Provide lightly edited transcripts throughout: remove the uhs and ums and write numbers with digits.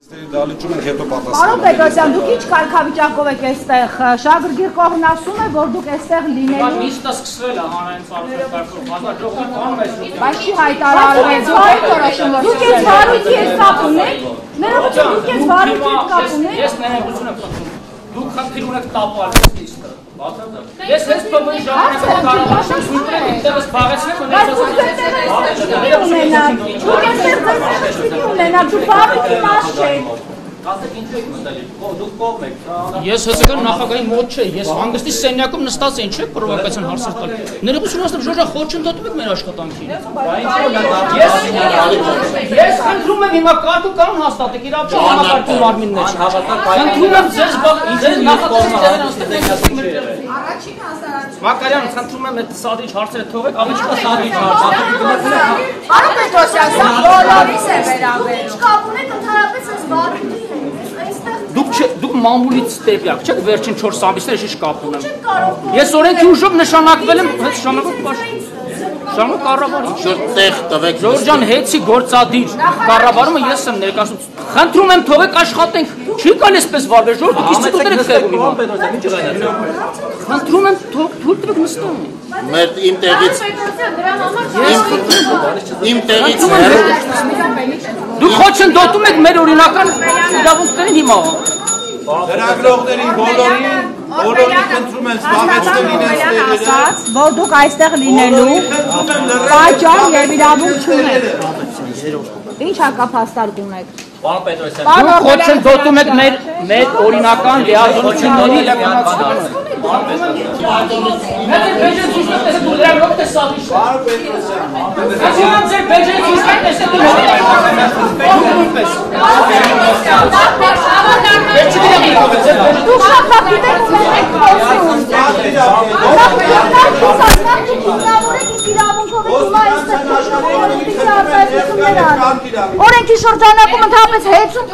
Դալիճում ենք հետո պատասխան։ Պարոն Պետրոսյան, դուք ինչ կարգավիճակով եք այստեղ։ Շագրգիռ կողմն ասում է, որ դուք այստեղ լինելու։ Միշտ սկսվել է հանրային ծառայության բաժանողի բանում է։ Բայց չի հայտարարվել, դուք այս վարույթի հետ կապ ունեք։ Ներողություն, դուք այս վարույթի հետ կապ ունեք։ Ես ներողություն եմ խնդրում։ Դուք խնդիր ունեք տապալ նիստը։ Ես հենց փոքր ժամանակ կարող եմ ինտերես զբաղեցնեմ ու Ես հսկան նախագահի մոտ չէ, ես հանգստի սենյակում նստած ինչ եք պրովոկացիան հարցեր տալ։ Ներողություն ասեմ, ժողովուրդ խոչընդոտում եք մեր աշխատանքին։ Ես խնդրում եմ հիմա կարգ ու կանոն հաստատեք իրավապաշտ համակարգի մարմին մեջ։ Խնդրում եմ ձեզ նախագահի Առաջին հասարակություն։ Մակարյան, խնդրում եմ այդ սադրիչ հարցերը թողեք, ամենից սադրիչ հարցերը։ Պարոն Պետրոսյան, սա բոլորիս է վերաբերում։ Ինչ կապ ունեք ընդհանրապես այս վարույթի հետ։ Դուք մամուլից տեղյակ չեք, վերջին 4 ամիսներ ինչ կապ ունեմ։ Ես օրենքի ուժով նշանակվել եմ, հենց ժամանակ կառավարիչ։ Տեղ տվեք։ Ժորժ ջան, հեծի գործադիր կառավարումը ես եմ ներկայացնում։ Խնդրում եմ թողեք աշխատենք։ Չի գալիս պես վարվել, ժողովուրդ ինստիտուտներ եք խեղում հիմա։ Խնդրում եմ թույլ տվեք նստեմ։ Մեր իմ տեղից Դուք խոչընդոտում եք մեր օրինական իրավունքներին հիմա։ Լրագրողներին բոլորին խնդրում եմ զբաղեցնել իրենց տեղերը, որ դուք այստեղ լինելու պատճառ եւ իրավունք չունեք։ Ինչ հակափաստարկ ունեք։ Պարոն Պետրոսյան, դուք խոչընդոտում եք մեր օրինական լիազորությունների իրականացմանը։ Մեր բեժը ցույց տես դու լրագրող տեսավիշ։ Պարոն Պետրոսյան, ասում ձեր բեժը ցույց տես դու Դուք շատ լավ գիտեք ում եք խոսում։ Օրենքի շրջանակում ընդհանրապես հեծում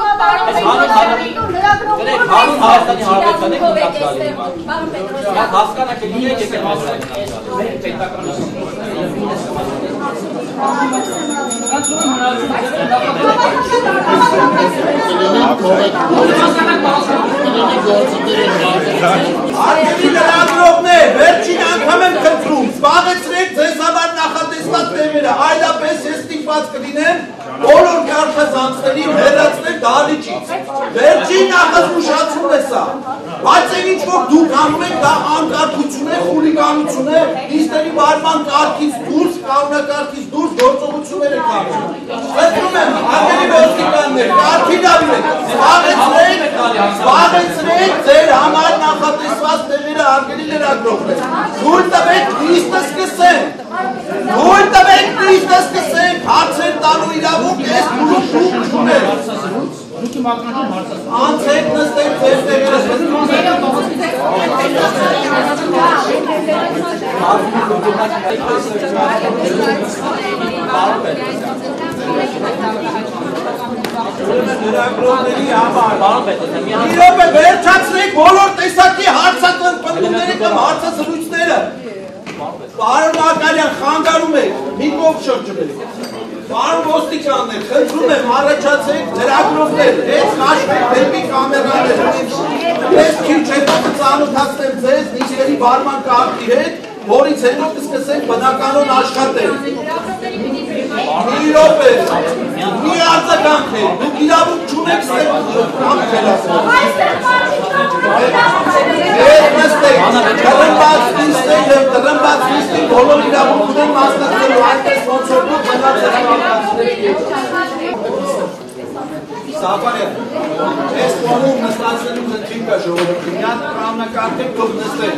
Արգելի լրագրողներ, վերջին անգամ եմ խնդրում, զբաղեցրեք ձեզ համար նախատեսված տեղերը, այլապես ես ստիպված կլինեմ բոլոր կարգազանցներին հեռացնել դահլիճից։ Վերջին նախազգուշացում է սա։ Բայց այն ինչ որ դուք անում եք, դա անկարգություն է, խուլիգանություն է, նիստերի վարման կարգից դուրս, կանոնակարգից դուրս գործողություններ եք անում։ Խնդրում եմ, արգելի ոստիկաններ, կարգի դավիվեք, զբաղեցրեք ձեր համար նախատեսված տեղերը, արգելի լրագրողներ։ Թույլ տվեք նիստը սկսենք։ Թույլ տվեք նիստը սկսենք, հարցեր տալու իրավունք ես դուք ունեք։ Դուք իմ ակնարկում հարցազրույց։ Անցեք նստեք ձեր լրագրողների համար։ Իրոք վերջացնեք բոլոր տեսակի հարցակրկնումները կամ հարցազրույցները։ Պարոն Մակարյան, խանգարում եք, մի կողմ շրջվեք։ Պարոն ոստիկաններ, խնդրում եմ առաջացեք լրագրողներ, հետ հաշվեք դեպի կամերաներ։ Ես քիչ հետո կծանոթացնեմ ձեզ նիստերի վարման կարգի հետ, որից հետո կսկսենք բնականon աշխատել։ Մի րոպե, մի արձագանքեք, դուք իրավունք չունեք կամ խելացնել։ Հետ նստեք, տրմբաց նիստեք և տրմբաց նիստին բոլոր իրավունք ունեն մասնակցելու այնպես ոնց որ դուք Սավարյան, ես կողում նստացնելու խնդիր կա ժողովրդի, մի հատ կանոնակարգեք թող նստեք։